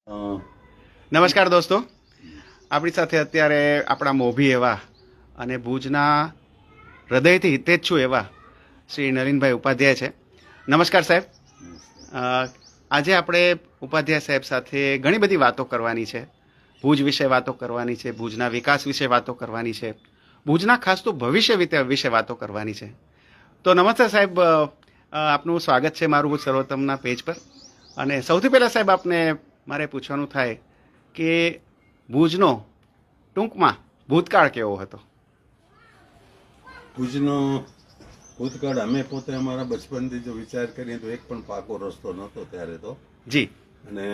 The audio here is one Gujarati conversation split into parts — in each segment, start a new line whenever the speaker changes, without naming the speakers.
નમસ્કાર દોસ્તો, આપણી સાથે અત્યારે આપણા મોભી એવા અને ભુજના હૃદયથી હિતેચ્છુ એવા શ્રી નલિનભાઈ ઉપાધ્યાય છે. નમસ્કાર સાહેબ. આજે આપણે ઉપાધ્યાય સાહેબ સાથે ઘણી બધી વાતો કરવાની છે. ભુજ વિશે વાતો કરવાની છે, ભુજના વિકાસ વિશે વાતો કરવાની છે, ભુજના ખાસ તો ભવિષ્ય વિશે વાતો કરવાની છે. તો નમસ્તે સાહેબ, આપનું સ્વાગત છે મારું ભુજ સર્વોત્તમના પેજ પર. અને સૌથી પહેલાં સાહેબ આપને મારે પૂછવાનું થાય કે ભુજનો ટૂંકમાં ભૂતકાળ કેવો હતો?
ભુજનો ભૂતકાળ અમે પોતે અમારા બચપનથી જો વિચાર કરીએ તો એક પણ પાકો રસ્તો નહોતો ત્યારે તો.
જી.
અને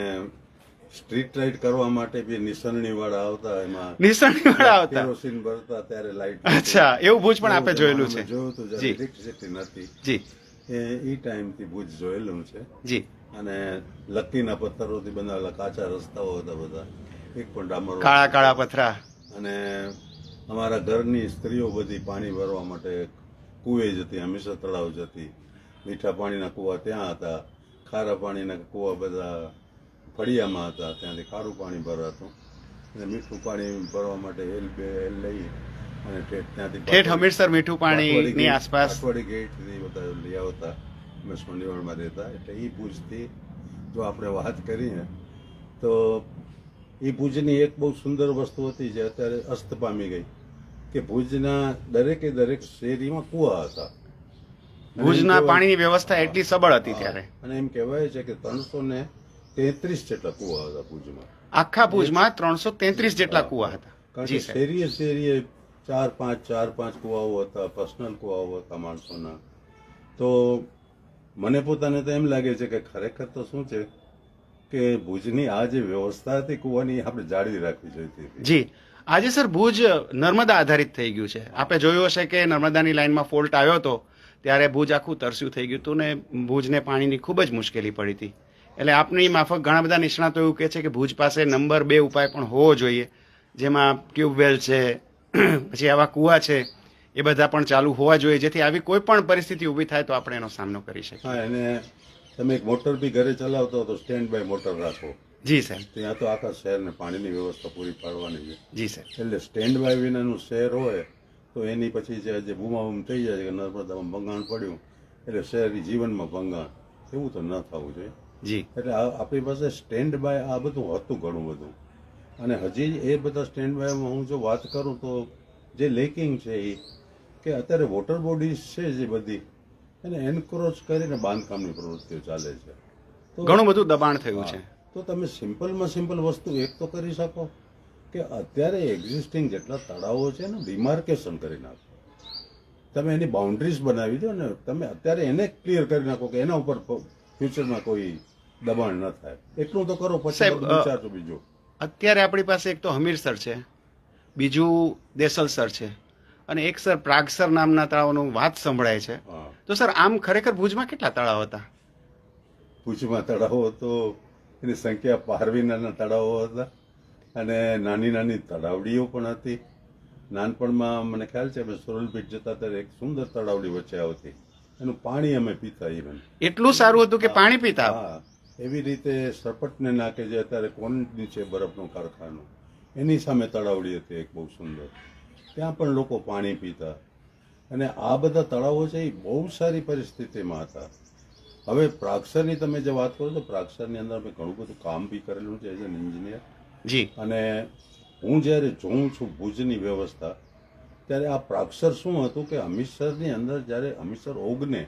સ્ટ્રીટ લાઇટ કરવા માટે બી નિસરણી વાળા આવતા, એમાં
નિસરણીવાળા આવતા.
કેરોસીન ભરતા ત્યારે લાઇટ.
અચ્છા, એવું ભુજ પણ આપે જોયેલું છે.
જોયું હતું
જી.
ઇલેક્ટ્રિસિટી નથી.
જી
એ ટાઈમથી ભુજ જોયેલું છે.
જી.
અને લક્કીના પથ્થરોથી બનાવેલા કાચા રસ્તાઓ હતા બધા, એક પણ ડામર.
કાળા કાળા પથરા.
અને અમારા ઘરની સ્ત્રીઓ બધી પાણી ભરવા માટે કુએ જતી, હંમેશા તળાવ જતી. મીઠા પાણીના કુવા ત્યાં હતા, ખારા પાણીના કુવા બધા ફળિયામાં હતા, ત્યાંથી ખારું પાણી ભરાતું. અને મીઠું પાણી ભરવા માટે હેલ લઈ અને ત્યાંથી
ઠેઠ હમીરસર મીઠું પાણીની આસપાસ
કાઠવાડી ગેટથી બધા લઈ આવતા. અમે સોનીવાડમાં રહેતા, એટલે એ ભુજથી જો આપણે વાત કરીએ તો એ ભુજની એક બહુ સુંદર વસ્તુ હતી જે અત્યારે અસ્ત પામી ગઈ, કે ભુજના દરેકે દરેક શેરીમાં કુવા હતા.
ભુજના પાણીની વ્યવસ્થા એટલી સબળ હતી ત્યારે.
અને એમ કહેવાય છે કે 333 જેટલા કુવા હતા ભુજમાં.
આખા ભુજમાં 333 જેટલા કુવા હતા.
કારણ કે શેરીએ શેરીએ ચાર પાંચ કુવાઓ હતા, પર્સનલ કુવાઓ હતા માણસોના. તો મને પોતાને તો એમ લાગે છે કે ખરેખર તો શું છે કે ભુજની આ જે વ્યવસ્થા હતી કુવાની, આપણે જાળવી રાખવી જોઈતી.
જી. આજે સર ભુજ નર્મદા આધારિત થઈ ગયું છે. આપે જોયું હશે કે નર્મદાની લાઇનમાં ફોલ્ટ આવ્યો હતો ત્યારે ભુજ આખું તરસ્યું થઈ ગયું હતું ને ભુજને પાણીની ખૂબ જ મુશ્કેલી પડી હતી. એટલે આપની માફક ઘણા બધા નિષ્ણાતો એવું કહે છે કે ભુજ પાસે નંબર 2 ઉપાય પણ હોવો જોઈએ, જેમાં ટ્યુબવેલ છે, પછી આવા કુવા છે, એ બધા પણ ચાલુ હોવા જોઈએ, જેથી આવી કોઈ પણ પરિસ્થિતિ ઊભી થાય તો આપણે એનો સામનો કરી શકીએ.
હા, અને તમે એક મોટર બી ઘરે ચલાવતો તો સ્ટેન્ડ બાય મોટર રાખો.
જી સાહેબ.
ત્યાં તો આખા શહેરને પાણીની વ્યવસ્થા પૂરી પાડવાની છે.
જી સાહેબ.
એટલે સ્ટેન્ડ બાય વિનાનું શહેર હોય તો એની પછી જે બૂમાબૂમ થઈ જાય કે નર્મદામાં ભંગાણ પડ્યું એટલે શહેરી જીવનમાં ભંગાણ, એવું તો ન થવું જોઈએ.
જી.
એટલે આપણી પાસે સ્ટેન્ડ બાય આ બધું હતું ઘણું બધું. અને હજી એ બધા સ્ટેન્ડ બાયમાં હું જો વાત કરું તો જે લેકિંગ છે એ કે અત્યારે વોટર બોડીઝ છે જે બધી એને એન્ક્રોચ કરીને બાંધકામની પ્રવૃત્તિઓ ચાલે છે. તો
ઘણું બધું દબાણ થયું છે.
તો તમે સિમ્પલમાં સિમ્પલ વસ્તુ એક તો કરી શકો કે અત્યારે એક્ઝિસ્ટિંગ જેટલા તળાવો છે એનું ડિમાર્કેશન કરી નાખો. તમે એની બાઉન્ડ્રીઝ બનાવી દો ને તમે અત્યારે એને ક્લિયર કરી નાખો કે એના ઉપર ફ્યુચરમાં કોઈ દબાણ ન થાય. એટલું તો કરો, પછી વિચારજો બીજું.
અત્યારે આપણી પાસે એક તો હમીરસર છે, બીજું દેસલસર છે, અને એક સર પ્રાગસર નામના તળાવનું વાત સંભળાય છે. તો સર આમ ખરેખર ભુજમાં કેટલા તળાવ હતા?
ભુજમાં તળાવો તો એની સંખ્યા પારવીનાના તળાવો હતા અને નાની નાની તળાવડીઓ પણ હતી. નાનપણમાં મને ખ્યાલ છે અમે સુરલપીઠ જતા ત્યારે એક સુંદર તળાવડી વચ્ચે આવતી, એનું પાણી અમે પીતા. ઇવન
એટલું સારું હતું કે પાણી પીતા.
હા, એવી રીતે સરપટને નાકે જે અત્યારે કોનની છે બરફનું કારખાનું, એની સામે તળાવડી હતી એક બહુ સુંદર, ત્યાં પણ લોકો પાણી પીતા. અને આ બધા તળાવો છે એ બહુ સારી પરિસ્થિતિમાં હતા. હવે પ્રાગસરની તમે જે વાત કરો છો, પ્રાગસરની અંદર મેં ઘણું બધું કામ બી કરેલું છે એઝ એન એન્જિનિયર.
જી.
અને હું જ્યારે જોઉં છું ભુજની વ્યવસ્થા ત્યારે આ પ્રાગસર શું હતું કે હમીરસરની અંદર જ્યારે હમીરસર ઓગને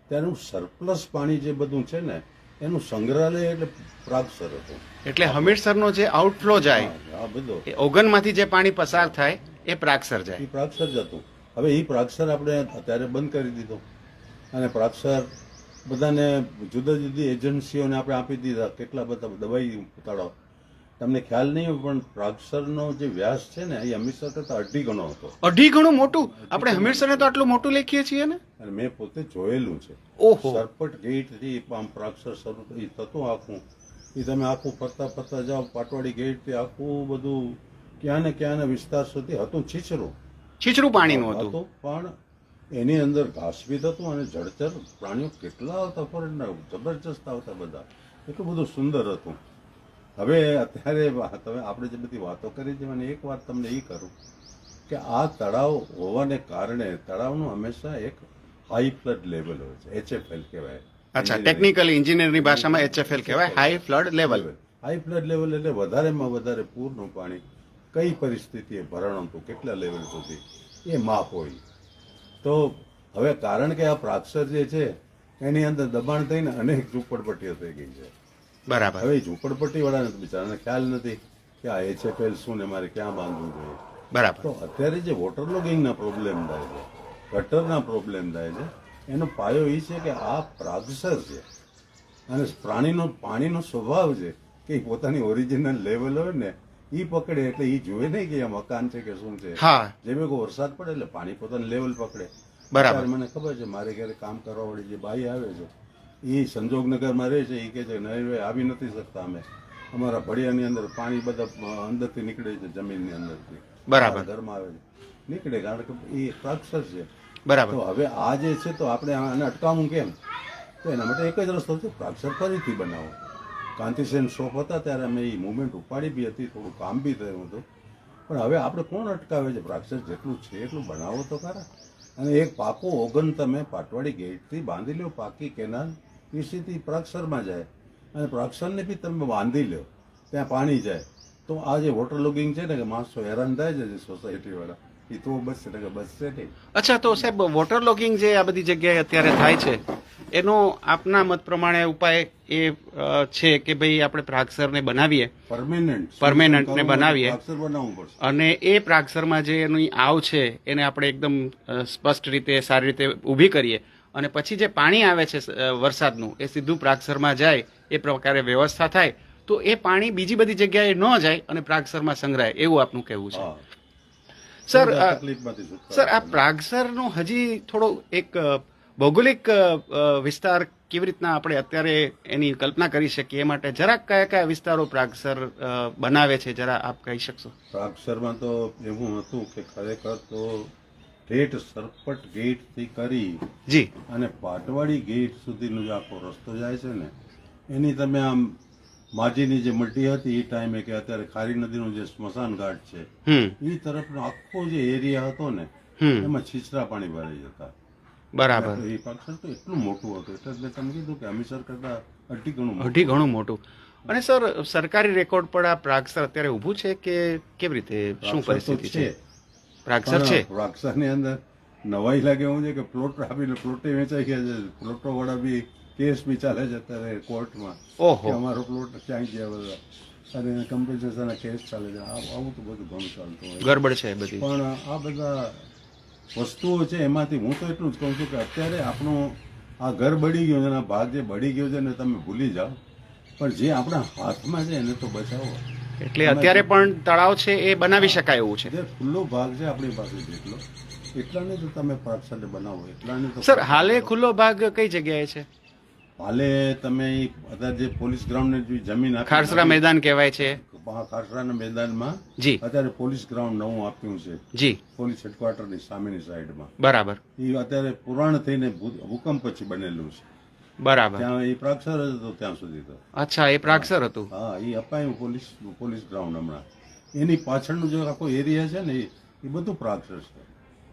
ત્યારનું સરપ્લસ પાણી જે બધું છે ને એનું સંગ્રહાલય એટલે પ્રાગસર હતું.
એટલે હમીરસરનો જે આઉટફ્લો જાય,
આ બધો
એ ઓગનમાંથી જે પાણી પસાર થાય એ પ્રાગસર જાય.
એ પ્રાગસર જ હતું. હવે એ પ્રાગસર આપણે અત્યારે બંધ કરી દીધો અને પ્રાગસર બધાને જુદા જુદી એજન્સીઓને આપણે આપી દીધા. કેટલા બધા દવાઈ તળાવ, તમને ખ્યાલ નહીં હોય પણ પ્રાગસરનો જે વ્યાસ છે ને એ હમીરસર કરતા 2.5 ગણો હતો.
2.5 ગણું મોટું? આપણે હમીરસરને તો આટલું મોટું લખીએ છીએ ને.
અને મેં પોતે જોયેલું છે.
ઓહો.
સરપટ ગેટથી આમ પ્રાગસર શરૂ એ થતું આખું, એ તમે આખું ફરતા ફરતા જાઓ પાટવાડી ગેટથી આખું બધું ક્યાં ને ક્યાંના વિસ્તાર સુધી હતું.
છીછરું પાણીનું હતું.
પણ એની અંદર ઘાસ બી થતું અને જળચર પ્રાણીઓ કેટલા આવતા, ફોરેનના જબરજસ્ત આવતા બધા, એટલું બધું સુંદર હતું. હવે અત્યારે તમે આપણે જે બધી વાતો કરી છે મને એક વાત તમને એ કરું કે આ તળાવ હોવાને કારણે તળાવનું હંમેશા એક હાઈ ફ્લડ લેવલ હોય છે, HFL કહેવાય.
અચ્છા, ટેકનિકલી એન્જિનિયરની ભાષામાં HFL કહેવાય, high flood level.
High flood level એટલે વધારેમાં વધારે પૂરનું પાણી કઈ પરિસ્થિતિએ ભરાણું હતું, કેટલા લેવલ સુધી એ માપ હોય. તો હવે કારણ કે આ પ્રાક્ષર જે છે એની અંદર દબાણ થઈને અનેક ઝૂંપડપટ્ટીઓ થઈ ગઈ છે.
બરાબર.
હવે ઝૂંપડપટ્ટી વાળાને બિચારાને ખ્યાલ નથી કે આ HFL શું ને મારે ક્યાં બાંધવું જોઈએ.
બરાબર.
તો અત્યારે જે વોટર લોગિંગના પ્રોબ્લેમ થાય છે, ગટરના પ્રોબ્લેમ થાય છે, એનો પાયો એ છે કે આ પ્રાગસર છે અને પાણીનો સ્વભાવ છે કે ઈ પોતાની ઓરિજિનલ લેવલ હોય ને એ પકડે એટલે એ જોવે નહીં કે આ મકાન છે કે શું છે.
હા.
જેમ કે વરસાદ પડે એટલે પાણી પોતાનું લેવલ પકડે.
બરાબર.
અત્યારે મને ખબર છે મારે ઘરે કામ કરવા વાળી જે બાઈ આવે છે એ સંજોગનગરમાં રહે છે. એ કહે છે નરેશભાઈ આવી નથી શકતા અમે, અમારા ભડિયાની અંદર પાણી બધા અંદરથી નીકળે છે, જમીનની અંદરથી.
બરાબર.
ઘરમાં આવે છે નીકળે કારણ કે એ પ્રાક્ષર છે.
બરાબર.
તો હવે આ જે છે તો આપણે આને અટકાવવું કેમ? તો એના માટે એક જ રસ્તો છે, પ્રાક્ષર ફરીથી બનાવો. કાંતિસેન શોપ હતા ત્યારે અમે એ મુવમેન્ટ ઉપાડી બી હતી, થોડું કામ બી થયું હતું. પણ હવે આપણે કોણ અટકાવે છે? પ્રાક્ષર જેટલું છે એટલું બનાવો તો ખરા. અને એક પાકો ઓગન તમે પાટવાડી ગેટથી બાંધી લો, પાકી કેનાલ એ સીધી પ્રાક્ષરમાં જાય અને પ્રાક્ષરને બી તમે બાંધી લો, ત્યાં પાણી જાય. તો આ જે વોટર લોગિંગ છે ને કે માણસો હેરાન થાય છે સોસાયટી વાળા, એ તો બસશે ને કે બસશે નહીં.
અચ્છા, તો સાહેબ વોટર લોગિંગ જે આ બધી જગ્યાએ અત્યારે થાય છે એનો આપના મત પ્રમાણે ઉપાય એ છે કે ભાઈ આપણે પ્રાગસરને બનાવીએ, પરમેનન્ટ ને બનાવીએ
પ્રાક્ષર બનાવવું પડશે.
અને એ પ્રાગસરમાં જે એની આવ છે એને આપણે એકદમ સ્પષ્ટ રીતે સારી રીતે ઊભી કરીએ અને પછી જે પાણી આવે છે વરસાદનું એ સીધું પ્રાગસરમાં જાય, એ પ્રકારે વ્યવસ્થા થાય તો એ પાણી બીજી બધી જગ્યાએ ન જાય અને પ્રાગસરમાં સંગ્રહાય, એવું આપનું કહેવું છે.
હા.
સર
તકલીફમાંથી છુટકારો
સર આ પ્રાગસરનો હજી થોડો એક ભૌગોલિક વિસ્તાર કેવી રીતના આપણે અત્યારે એની કલ્પના કરી શકીએ એ માટે જરાક કયા કયા વિસ્તારો પ્રાગસર બનાવે છે જરા આપ કહી શકશો?
પ્રાગસરમાં તો એવું હતું કે ખરેખર તો ઠેઠ સરપટ ગેટ થી કરી
જી
અને પાટવાડી ગેટ સુધીનો જે આખો રસ્તો જાય છે ને એની તમે આમ માજીની જે મઢી હતી એ ટાઈમે કે અત્યારે ખારી નદીનું જે સ્મશાન ઘાટ છે એ તરફનો આખો જે એરિયા હતો ને એમાં છીછરા પાણી ભરાઈ જતા.
બરાબર.
એ પ્રાગસર તો એટલું મોટું હતું એટલે મેં તમને કીધું કે હમીસર કરતા અઢી
ઘણું મોટું. અને સર સરકારી રેકોર્ડ પર આ પ્રાગસર અત્યારે ઊભું છે કે કેવી રીતે, શું પરિસ્થિતિ છે? પ્રાગસર છે.
પ્રાગસરની અંદર નવાઈ લાગે એવું છે કે પ્લોટ આપીને પ્લોટે વેચાઈ ગયા છે. પ્લોટો વાળા બી કેસ બી ચાલે છે અત્યારે કોર્ટમાં.
ઓહો.
કે અમારો પ્લોટ ક્યાં ગયા બધા અને કમ્પન્સેશન કેસ ચાલે છે. આવું તો બધું ઘણું ચાલતું હોય,
ગડબડ છે બધી.
પણ આ બધા વસ્તુઓ છે એમાંથી હું તો એટલું જ કહું છું કે અત્યારે આપણું આ ઘર બળી ગયું છે અને આ ભાગ જે બળી ગયો છે ને તમે ભૂલી જાઓ, પણ જે આપણા હાથમાં છે એને તો બચાવો.
એટલે અત્યારે પણ તળાવ છે એ બનાવી શકાય એવું છે.
જે ખુલ્લો ભાગ છે આપણી પાસે જેટલો એટલાને તો તમે પ્રાગસર બનાવો, એટલાને તો.
સર હાલે ખુલ્લો ભાગ કઈ જગ્યાએ છે?
હાલે તમે અત્યારે જે પોલીસ ગ્રાઉન્ડ ની જમીન આપી,
ખારસરા મેદાન કહેવાય છે.
ખારસરાના મેદાનમાં
જી
અત્યારે પોલીસ ગ્રાઉન્ડ નવું આપ્યું છે.
જી.
પોલીસ હેડક્વાર્ટરની સામેની સાઈડમાં.
બરાબર.
એ અત્યારે પુરાણ થઈને ભૂકંપ પછી બનેલું છે.
બરાબર.
ત્યાં એ પ્રાગસર જ હતો ત્યાં સુધી તો.
અચ્છા, એ પ્રાગસર હતું.
હા, એ અપાયું પોલીસ ગ્રાઉન્ડ હમણાં. એની પાછળનું જે આખો એરિયા છે ને એ બધું પ્રાગસર છે.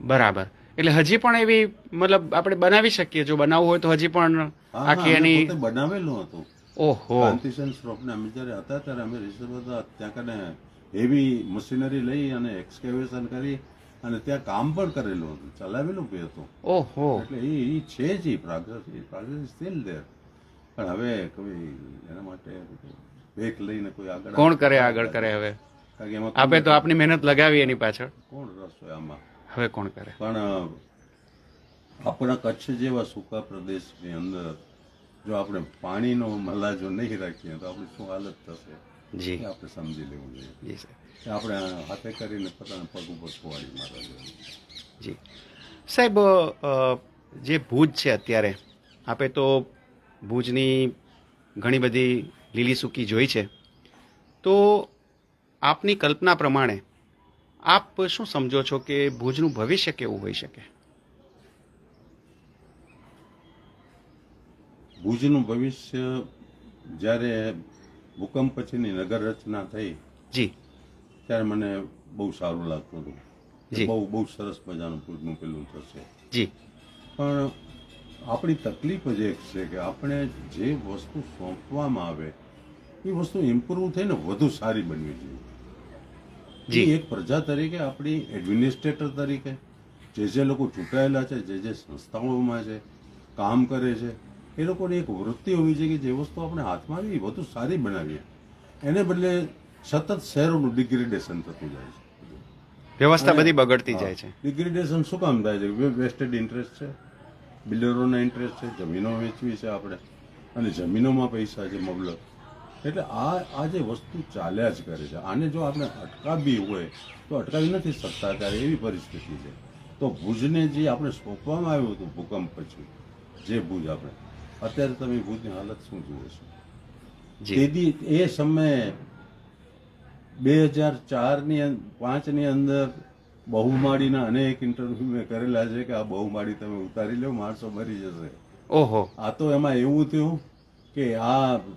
બરાબર. એટલે હજી પણ એવી મતલબ આપણે બનાવી શકીએ, જો બનાવવું હોય તો હજી પણ આખી એની
બનાવેલું હતું.
ઓહો.
કાંતિસેન શ્રોફને અમે જ્યારે હતા ત્યારે અમે રિસર્ચ હતા ત્યાં કને હેવી મશીનરી લઈ અને એક્સકેવેશન કરી અને ત્યાં કામ પણ કરેલું હતું, ચલાવેલું બી હતું.
ઓહો.
એટલે એ છે જ પ્રાગસર સ્ટીલ ધેર. પણ હવે કોઈ એના માટે બેક લઈને કોઈ આગળ
કોણ કરે હવે?
કારણ કે એમાં
આપે તો આપની મહેનત લગાવી એની પાછળ,
કોણ રસ હોય આમાં?
હવે કોણ કરે?
પણ આપણા કચ્છ જેવા સૂકા પ્રદેશની અંદર જો આપણે પાણીનો મલાજો નહીં રાખીએ તો આપણી શું હાલત થશે
જી
એ આપણે સમજી લેવું જોઈએ.
જી સર.
આપણે હાથે કરીને પોતાના પગ ઉપર કુવાડી મારવા જોઈએ.
જી સાહેબ, જે ભુજ છે અત્યારે, આપે તો ભુજની ઘણી બધી લીલી સૂકી જોઈ છે, તો આપની કલ્પના પ્રમાણે આપ શું સમજો છો કે ભુજનું ભવિષ્ય કેવું હોઈ શકે?
ભુજનું ભવિષ્ય જ્યારે ભૂકંપ પછીની નગર રચના થઈ
જી
ત્યારે મને બહુ સારું લાગતું હતું
જી.
કે બહુ સરસ મજાનું ભુજનું પેલું થશે.
જી
પણ આપણી તકલીફ જ એક છે કે આપણે જે વસ્તુ સોંપવામાં આવે એ વસ્તુ ઇમ્પ્રુવ થઈને વધુ સારી બનવી જોઈએ.
જી.
એ એક પ્રજા તરીકે આપણી એડમિનિસ્ટ્રેટર તરીકે જે લોકો ચૂંટાયેલા છે, જે સંસ્થાઓમાં છે, કામ કરે છે, એ લોકોની એક વૃત્તિ હોવી જોઈએ કે જે વસ્તુ આપણે હાથમાં આવી એ વધુ સારી બનાવીએ. એને બદલે સતત શહેરોનું ડિગ્રેડેશન થતું જાય છે.
વ્યવસ્થા બધી બગડતી જાય છે.
ડિગ્રેડેશન શું કામ થાય છે? વેસ્ટેડ ઇન્ટરેસ્ટ છે, બિલ્ડરોના ઇન્ટરેસ્ટ છે, જમીનો વેચવી છે આપણે, અને જમીનોમાં પૈસા છે મબલક. એટલે આ જે વસ્તુ ચાલ્યા જ કરે છે, આને જો આપણે અટકાવવી હોય તો અટકાવી નથી શકતા. ત્યારે એવી પરિસ્થિતિ છે. તો ભુજને જે આપણે સોંપવામાં આવ્યું હતું ભૂકંપ પછી, જે ભુજ આપણે અત્યારે તમે ભુજની હાલત શું જુઓ છો?
જી
તેથી એ સમયે 2004-5ની અંદર બહુમાળીના અનેક ઇન્ટરવ્યુ મેં કરેલા છે કે આ બહુમાળી તમે ઉતારી લો, માણસો મરી જશે.
ઓહો
આ તો એમાં એવું થયું કે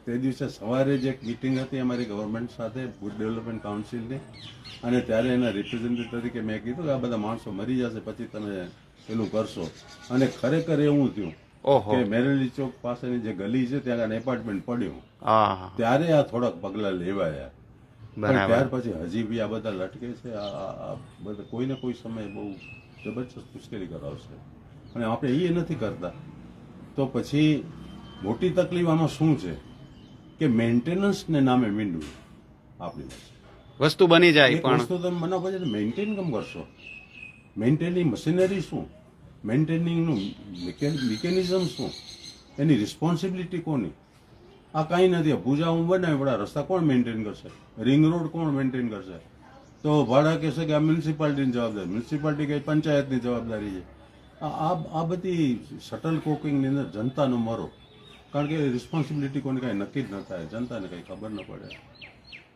તે દિવસે સવારે જ એક મિટિંગ હતી અમારી ગવર્મેન્ટ સાથે, ભુજ ડેવલપમેન્ટ કાઉન્સિલની, અને ત્યારે એના રિપ્રેઝેન્ટેટિવ તરીકે મેં કીધું કે આ બધા માણસો મરી જશે પછી તમે પેલું કરશો. અને ખરેખર એવું થયું
ઓહો
કે મેરેલી ચોક પાસેની જે ગલી છે ત્યાં એપાર્ટમેન્ટ પડ્યું.
હા
ત્યારે આ થોડાક પગલા લેવાયા. પણ
બરાબર
ત્યાર પછી હજી બી આ બધા લટકે છે. આ બધા કોઈને કોઈ સમયે બહુ જબરજસ્ત મુશ્કેલી કરાવશે, અને આપણે એ નથી કરતા. તો પછી મોટી તકલીફ આમાં શું છે કે મેન્ટેનન્સને નામે મીંડું આપણી પાસે.
વસ્તુ બની જાય
એક
પણ
વસ્તુ તમે બનાવો પછી મેન્ટેન કેમ કરશો? મેન્ટેનિંગ મશીનરી શું? મેન્ટેનિંગનું મિકેનિઝમ શું? એની રિસ્પોન્સિબિલિટી કોની? આ કાંઈ નથી. ભુજા હું બનાવી વડા રસ્તા કોણ મેન્ટેન કરશે? રિંગ રોડ કોણ મેન્ટેન કરશે? તો ભાડા કહેશે કે આ મ્યુનિસિપાલિટીની જવાબદારી. મ્યુનિસિપાલિટી કઈ પંચાયતની જવાબદારી છે. આ બધી શટલ કોકિંગની અંદર જનતાનો મરો. કારણ કે રિસ્પોન્સિબિલિટી કોને કાંઈ નક્કી જ ન થાય, જનતાને કંઈ ખબર ન પડે.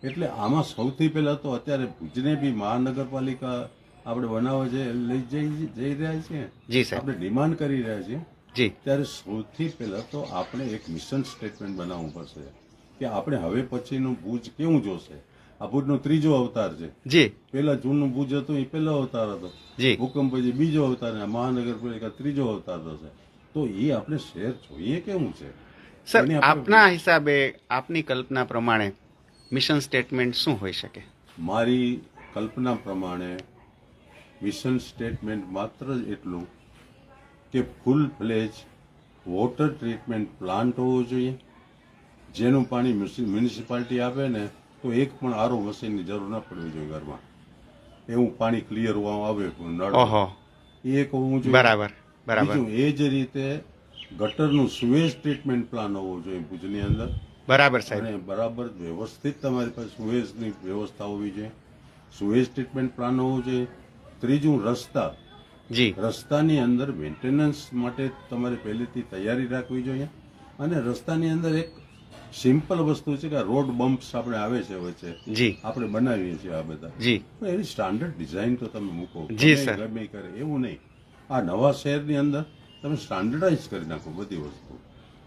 એટલે આમાં સૌથી પહેલા તો અત્યારે ભુજને બી મહાનગરપાલિકા આપણે બનાવવા લઈ જઈ રહ્યા છીએ,
જી સાહેબ
આપણે ડિમાન્ડ કરી રહ્યા છીએ.
જી
ત્યારે સૌથી પહેલા તો આપણે એક મિશન સ્ટેટમેન્ટ બનાવવું પડશે કે આપણે હવે પછીનું ભુજ કેવું જોશે. આ ભુજનો ત્રીજો અવતાર છે.
જી
પેલા જૂનું ભુજ હતું એ પહેલો અવતાર હતો,
જી
ભૂકંપ પછી બીજો અવતાર, અને મહાનગરપાલિકા ત્રીજો અવતાર થશે. તો એ આપણે શહેર જોઈએ કેવું છે.
સર
એની આપણે-
આપના હિસાબે આપની કલ્પના પ્રમાણે મિશન સ્ટેટમેન્ટ શું હોઈ શકે?
મારી કલ્પના પ્રમાણે મિશન સ્ટેટમેન્ટ માત્ર જ એટલું કે ફૂલ ફ્લેજ વોટર ટ્રીટમેન્ટ પ્લાન્ટ હોવો જોઈએ, જેનું પાણી મ્યુનિસિપાલિટી આપે ને તો એક પણ આરો મશીનની જરૂર ન પડવી જોઈએ ઘરમાં. એવું પાણી ક્લિયર આવે નળ,
ઓહો
એ એક હોવું જોઈએ.
બરાબર બરાબર
બીજું એ જ રીતે ગટરનું સુએજ ટ્રીટમેન્ટ પ્લાન હોવો જોઈએ ભુજની અંદર,
બરાબર સાહેબ
અને બરાબર વ્યવસ્થિત તમારી પાસે સુએજની વ્યવસ્થા હોવી જોઈએ. સુએજ ટ્રીટમેન્ટ પ્લાન હોવો જોઈએ. ત્રીજું રસ્તા.
જી
રસ્તાની અંદર મેન્ટેનન્સ માટે તમારે પહેલેથી તૈયારી રાખવી જોઈએ. અને રસ્તાની અંદર એક સિમ્પલ વસ્તુ છે કે રોડ બમ્પ્સ આપણે આવે છે વચ્ચે,
જી
આપણે બનાવીએ છીએ આ બધા,
જી
પણ એની સ્ટાન્ડર્ડ ડિઝાઇન તો તમે મૂકો.
જી,
ગમે
સર.
ગમે કરે એવું નહીં. આ નવા શહેરની અંદર તમે સ્ટાન્ડર્ડાઇઝ કરી નાખો બધી વસ્તુ.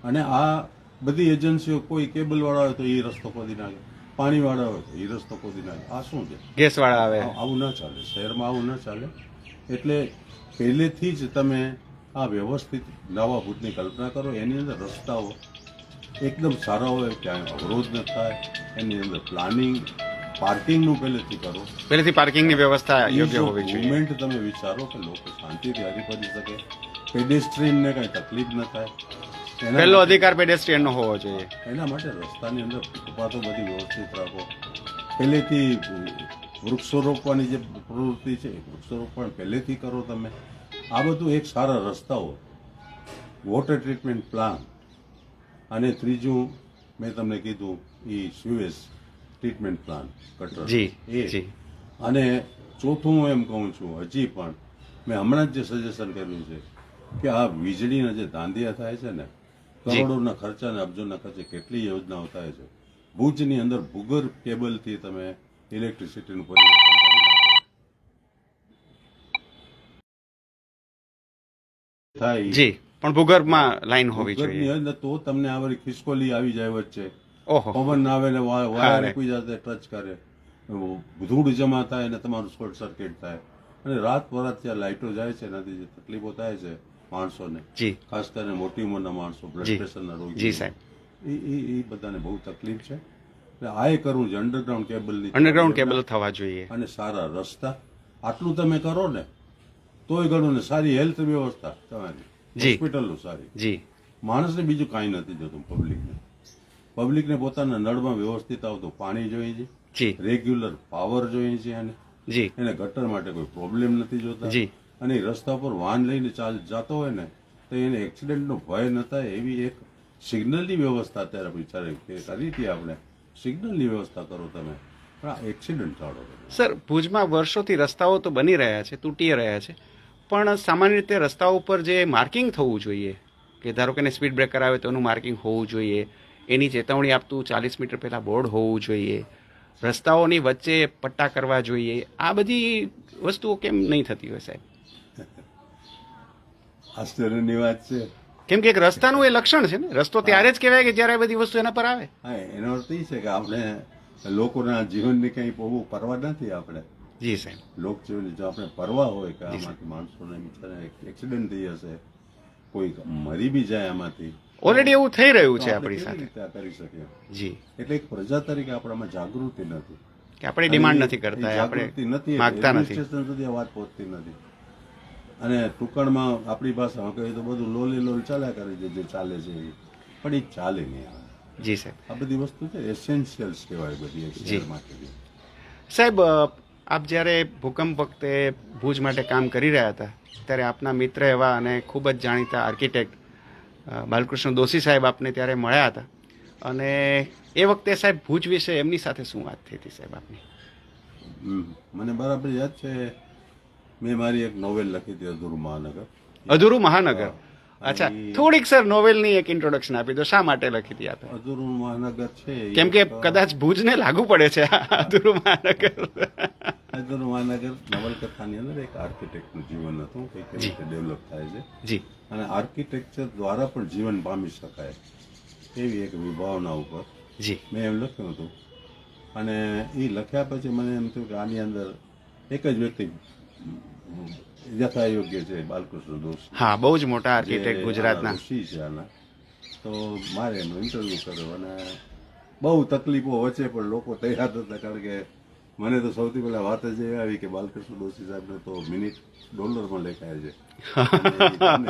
અને આ બધી એજન્સીઓ, કોઈ કેબલ વાળા હોય તો એ રસ્તો ખોદી નાખે, પાણી વાળા હોય તો એ રસ્તો ખોદી નાખે. આ શું છે?
ગેસ વાળા આવે
આવું ન ચાલે. શહેરમાં આવું ન ચાલે. એટલે પહેલેથી જ તમે આ વ્યવસ્થિત નવા ભુજની કલ્પના કરો. એની અંદર રસ્તાઓ એકદમ સારા હોય, ક્યાંય અવરોધ ન થાય, એની અંદર પ્લાનિંગ, પાર્કિંગનું પહેલેથી કરો.
પહેલેથી પાર્કિંગની વ્યવસ્થા યોગ્ય હોવી જોઈએ.
મુવમેન્ટ તમે વિચારો કે લોકો શાંતિથી હરીફરી શકે, પેડેસ્ટ્રીયનને કઈ તકલીફ ન થાય.
પહેલો અધિકાર પેડેસ્ટ્રીયન નો હોવો જોઈએ.
એના માટે રસ્તાની અંદર ફૂટપાથો બધી વ્યવસ્થિત રાખો. પહેલેથી વૃક્ષો રોપવાની જે પ્રવૃત્તિ છે એ વૃક્ષો રોપણ પહેલેથી કરો તમે. આ બધું એક સારા રસ્તાઓ, વોટર ટ્રીટમેન્ટ પ્લાન, અને ત્રીજું મેં તમને કીધું એ સ્યુએજ ટ્રીટમેન્ટ પ્લાન ગટર,
જી
એ.
જી
અને ચોથું હું એમ કહું છું, હજી પણ મેં હમણાં જ જે સજેશન કર્યું છે કે આ વીજળીના જે ધાંધિયા થાય છે ને, કરોડોના ખર્ચા અને અબજોના ખર્ચે કેટલી યોજનાઓ થાય છે. ભુજની અંદર ભૂગર્ભ કેબલથી તમે ઇલેક્ટ્રિસિટીનું પરિવર્તન કરી નાખો. થાય
જી પણ ભૂગર્ભમાં લાઈન હોવી
ભૂગર્ભની
જોઈએ.
અંદર તો તમને આ વળી ખિસકોલી આવી જાય વચ્ચે,
ઓહો
પવન આવે ને
હા
વાયર
રે.
કોઈ જાતે ટચ કરે, ધૂળ જમા થાય અને તમારું શોર્ટ સર્કિટ થાય, અને રાત બરાત ત્યાં લાઇટો જાય છે, એનાથી જે તકલીફો થાય છે માણસોને,
જી
ખાસ કરીને મોટી ઉંમરના માણસો, બ્લડ
જી.
પ્રેશરના
જી
રોગી,
સાહેબ.
એ બધાને બહુ તકલીફ છે. એટલે આ એ કરવું છે અંડરગ્રાઉન્ડ કેબલની
અંડરગ્રાઉન્ડ કેબલ થવા જોઈએ.
અને સારા રસ્તા. આટલું તમે કરો ને તોય ઘણું ને. સારી હેલ્થ વ્યવસ્થા તમારી,
જી.
હોસ્પિટલો સારી.
જી
માણસને બીજું કાંઈ નથી જોતું. પબ્લિકને પોતાના નળમાં વ્યવસ્થિત આવતું પાણી જોઈએ છે,
જી
રેગ્યુલર પાવર જોઈએ છે,
જી
એને ગટર માટે કોઈ પ્રોબ્લેમ નથી જોતા.
જી
અને એ રસ્તા પર વાહન લઈને જતો હોય ને તો એને એક્સિડન્ટનો ભય ન થાય એવી એક સિગ્નલની વ્યવસ્થા અત્યારે વિચારે કરી હતી આપણે. સિગ્નલની વ્યવસ્થા કરો તમે, પણ આ એક્સિડન્ટ ટાળો તમે.
સર, ભુજમાં વર્ષોથી રસ્તાઓ તો બની રહ્યા છે, તૂટી રહ્યા છે, પણ સામાન્ય રીતે રસ્તાઓ ઉપર જે માર્કિંગ થવું જોઈએ, કે ધારો કે સ્પીડ બ્રેકર આવે તો એનું માર્કિંગ હોવું જોઈએ, એની ચેતવણી આપતું 40 મીટર પહેલાં બોર્ડ હોવું જોઈએ, રસ્તાઓની વચ્ચે પટ્ટા કરવા જોઈએ, આ બધી વસ્તુઓ કેમ નહીં થતી હોય સાહેબ?
આશ્ચર્યની વાત છે.
કેમ કે એક રસ્તાનું એ લક્ષણ છે ને, રસ્તો ત્યારે જ કહેવાય કે જ્યારે આ બધી વસ્તુ એના પર આવે.
હા, એનો અર્થ એ છે કે આપણે લોકોના જીવનની કંઈ બહુ પરવા નથી. આપણે
જી સાહેબ.
લોકજીવનની જો આપણે પરવા હોય કે આમાંથી માણસોને બિચારા એક્સિડન્ટ થઈ હશે, કોઈ મરી બી જાય આમાંથી,
ઓલરેડી એવું થઈ રહ્યું
તો
છે
આપણે
આપણી
કેવી
સાથે.
રીતે આ કરી શકીએ?
જી,
એટલે એક પ્રજા તરીકે આપણામાં જાગૃતિ નથી.
કે આપણે ડિમાન્ડ
અને
નથી કરતા,
એ
આપણે
જાગૃતિ નથી,
માગતા નથી.
એડમિનિસ્ટ્રેશન સુધી આ વાત પહોંચતી નથી. અને ટૂંકણમાં આપણી ભાષામાં કહીએ તો બધું લોલી લોલ ચાલ્યા કરે છે, જે ચાલે છે એ. પણ એ ચાલે નહીં.
જી સાહેબ.
આ બધી વસ્તુ છે એસેન્શિયલ્સ કહેવાય બધી એક શહેર માટે.
સાહેબ, આપ જ્યારે ભૂકંપ વખતે ભુજ માટે કામ કરી રહ્યા હતા ત્યારે આપના મિત્ર એવા અને ખૂબ જ જાણીતા આર્કિટેક્ટ બાલકૃષ્ણ દોશી સાહેબ આપને ત્યારે મળ્યા હતા, અને એ વખતે સાહેબ ભુજ વિશે એમની સાથે શું વાત થઈ હતી સાહેબ આપની?
મને બરાબર યાદ છે, મેં મારી એક નોવેલ લખી હતી અધૂરું મહાનગર.
અધૂરું મહાનગર.
હા.
અચ્છા,
અને
થોડીક સર નોવેલની એક ઇન્ટ્રોડક્શન આપી દો, શા માટે લખી હતી આપે?
અધૂરું મહાનગર છે એ
કેમ કે
એક,
કદાચ ભુજને લાગુ પડે છે આ અધૂરું મહાનગર.
અધૂરું મહાનગર નવલકથાની અંદર એક આર્કિટેક્ટનું જીવન હતું, કઈ રીતે ડેવલપ થાય છે,
જી
અને આર્કિટેક્ચર દ્વારા પણ જીવન પામી શકાય એવી એક વિભાવના ઉપર
જી
મેં એમ લખ્યું હતું. અને એ લખ્યા પછી મને એમ થયું કે આની અંદર એક જ વ્યક્તિ યથાયોગ્ય છે, બાલકૃષ્ણ દોશી.
હા, બહુ જ મોટા
જે
આર્કિટેક્ટ ગુજરાતના.
આના ઋષિ છે આના. તો મારે એનો ઇન્ટરવ્યુ કર્યો, અને બહુ તકલીફો વચ્ચે પણ લોકો તૈયાર હતા, કારણ કે મને તો સૌથી પહેલા વાત જ એ આવી કે બાલકૃષ્ણ દોશી સાહેબને તો મિનિટ ડોલરમાં લેખાય છે,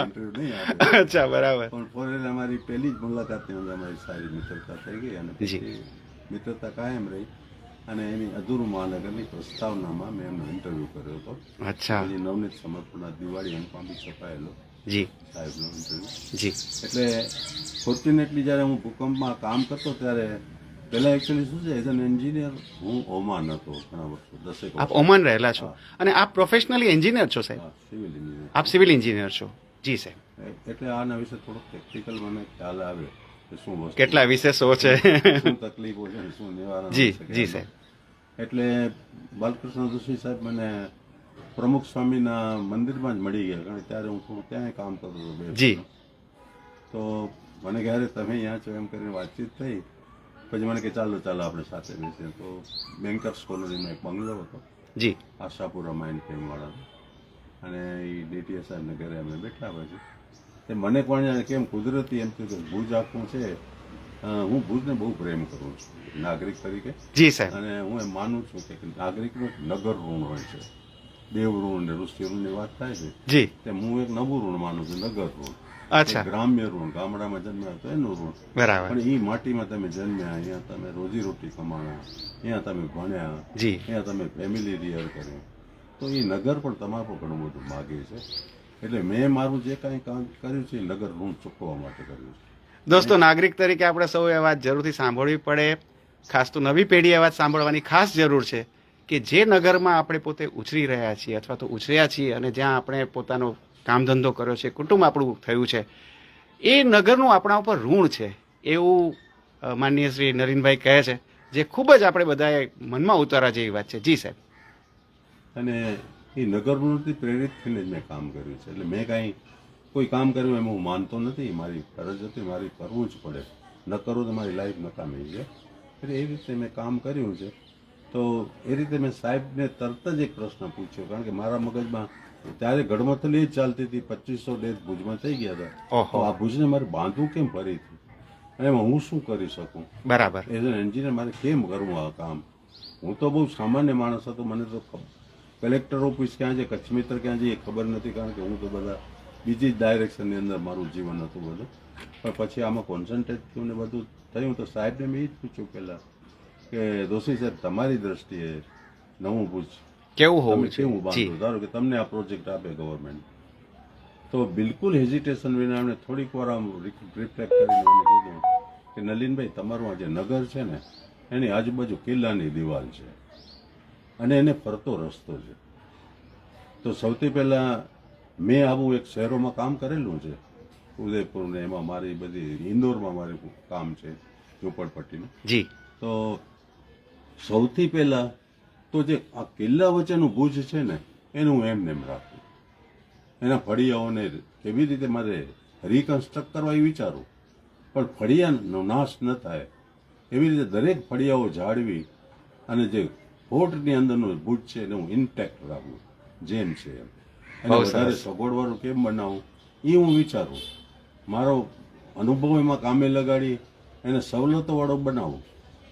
ઇન્ટરવ્યુ નહીં આપે.
અચ્છા, બરાબર.
પણ ફોરેન અમારી પહેલી જ મુલાકાતની અંદર અમારી સારી મિત્રતા થઈ ગઈ, અને પછી મિત્રતા કાયમ રહી. અને એની અધૂરું મહાનગરની પ્રસ્તાવનામાં મેં એમનો ઇન્ટરવ્યુ કર્યો હતો.
અચ્છા.
પછી નવનીત સમર્પણના દિવાળી અંકમાં બી છપાયેલો
જી
સાહેબનો ઇન્ટરવ્યુ.
જી
એટલે ફોર્ચ્યુનેટલી જ્યારે હું ભૂકંપમાં કામ કરતો ત્યારે પહેલા એકચ્યુઅલી શું છે, એઝ એન એન્જિનિયર હું ઓમાન હતો ઘણા વર્ષો, 10 વર્ષ.
આપ ઓમાન રહેલા છો, અને આપ પ્રોફેશનલી એન્જિનિયર છો સાહેબ?
Civil engineer.
આપ સિવિલ એન્જિનિયર છો. જી સાહેબ.
એટલે આના વિશે થોડોક ટેક્નિકલ મને ખ્યાલ આવ્યો કે શું વસ્તુ,
કેટલા વિશેષો છે.
શું તકલીફો છે ને શું નિવારણ
જી
હોઈ શકે
જી
એમાં.
સાહેબ.
એટલે બાલકૃષ્ણ દોશી સાહેબ મને પ્રમુખ સ્વામીના મંદિરમાં જ મળી ગયા, કારણ કે ત્યારે હું થોડું ત્યાં કામ કરતો હતો બે
જી.
વર્ષનો. તો મને કહે તમે અહીંયા છો એમ કરીને વાતચીત થઈ. પછી મને કે ચાલો આપણે સાથે બેસીએ. તો બેન્કર્સ કોલોનીમાં એક બંગલો હતો,
જી
આશાપુરા માઇન્ડ ફેમવાળાનો, અને એ ડીટીએસ સાહેબને ઘરે અમે બેઠા. પછી તે મને પણ જાણે કેમ કુદરતી એમ થયું કે ભુજ આખું છે. હું ભુજને બહુ પ્રેમ કરું છું નાગરિક તરીકે,
જી સાહેબ.
અને હું એમ માનું છું કે નાગરિકનું એક નગર ઋણ હોય છે. દેવ ઋણ ને ઋષિ ઋણની વાત થાય છે,
જી
તેમ હું એક નવું ઋણ માનું છું, નગર ઋણ.
અચ્છા,
એક ગ્રામ્ય ઋણ, ગામડામાં જન્મ્યા તો એનું ઋણ.
બરાબર.
પણ એ માટીમાં તમે જન્મ્યા, અહીંયા તમે રોજીરોટી કમાણા, અહીંયા તમે ભણ્યા,
જી
અહીંયા તમે ફેમિલી રિયર કર્યું, તો એ નગર પણ તમારું ઘણું બધું માગે છે. એટલે મેં મારું જે કાંઈ કામ કર્યું છે એ નગર ઋણ ચૂકવવા માટે કર્યું છે.
દોસ્તો, નાગરિક તરીકે આપણે સૌ એ વાત જરૂરથી સાંભળવી પડે, ખાસ તો નવી પેઢી એ વાત સાંભળવાની ખાસ જરૂર છે કે જે નગરમાં આપણે પોતે ઉછરી રહ્યા છીએ અથવા તો ઉછર્યા છીએ, અને જ્યાં આપણે પોતાનો કામ ધંધો કર્યો છે, કુટુંબ આપણું થયું છે, એ નગરનું આપણા ઉપર ઋણ છે, એવું માનનીય શ્રી નરીનભાઈ કહે છે, જે ખૂબ જ આપણે બધાએ મનમાં ઉતારવા જેવી વાત છે. જી સાહેબ.
અને એ નગર ઋણથી પ્રેરિત થઈને જ મેં કામ કર્યું છે. એટલે મેં કાંઈ કોઈ કામ કર્યું એમાં હું માનતો નથી, મારી ફરજ હતી, મારી કરવું જ પડે. ન કરું તો મારી લાઈફ નકામી છે. એટલે એ રીતે મેં કામ કર્યું છે. તો એ રીતે મેં સાહેબને તરત જ એક પ્રશ્ન પૂછ્યો, કારણ કે મારા મગજમાં ત્યારે ગડમથલી જ ચાલતી હતી. 2500 ડેથ ભુજમાં થઈ ગયા હતા.
ઓહો.
તો આ ભુજને મારે બાંધવું કેમ ફરીથી, અને એમાં હું શું કરી શકું
બરાબર.
એઝ એન એન્જિનિયર, મારે કેમ કરવું આ કામ. હું તો બહુ સામાન્ય માણસ હતો, મને તો કલેક્ટર ઓફિસ ક્યાં છે, કચ્છ મિત્ર ક્યાં છે એ ખબર નથી, કારણ કે હું તો બધા બીજી જ ડાયરેક્શનની અંદર મારું જીવન હતું બધું. પણ પછી આમાં કોન્સન્ટ્રેટ થયું ને બધું થયું, તો સાહેબને મેં એ જ પૂછ્યું પહેલાં કે દોશી સાહેબ, તમારી દ્રષ્ટિએ નવું ભુજ
કેવું હોવું
તમે કેવું
જોઈએ?
બાંધો, ધારો કે તમને આ પ્રોજેક્ટ આપે ગવર્મેન્ટ, તો બિલકુલ હેઝિટેશન વિના એમણે થોડીક વાર આમ રિફ્લેક્ટ કરીને મને કીધું કે નલિનભાઈ, તમારું આ જે નગર છે ને એની આજુબાજુ કિલ્લાની દિવાલ છે અને એને ફરતો રસ્તો છે. તો સૌથી પહેલા મેં આવું એક શહેરોમાં કામ કરેલું છે, ઉદયપુર ને એમાં મારી બધી, ઇન્દોરમાં મારું કામ છે ઝૂંપડપટ્ટીનું.
જી.
તો સૌથી પહેલા તો જે આ કિલ્લા વચ્ચેનું ભુજ છે ને એનું હું એમને એમ રાખું, એના ફળિયાઓને કેવી રીતે મારે રિકન્સ્ટ્રક્ટ કરવા એ વિચારું, પણ ફળિયાનો નાશ ન થાય એવી રીતે દરેક ફળિયાઓ જાળવી અને જે ફોર્ટની અંદરનું ભુજ છે એને હું ઇન્ટેક્ટ રાખું જેમ છે એમ. અને
બહુ
વધારે
સરસ.
સગવડવાળું કેમ બનાવું એ હું વિચારું. મારો અનુભવ એમાં કામે લગાડી એને સવલતોવાળો બનાવું,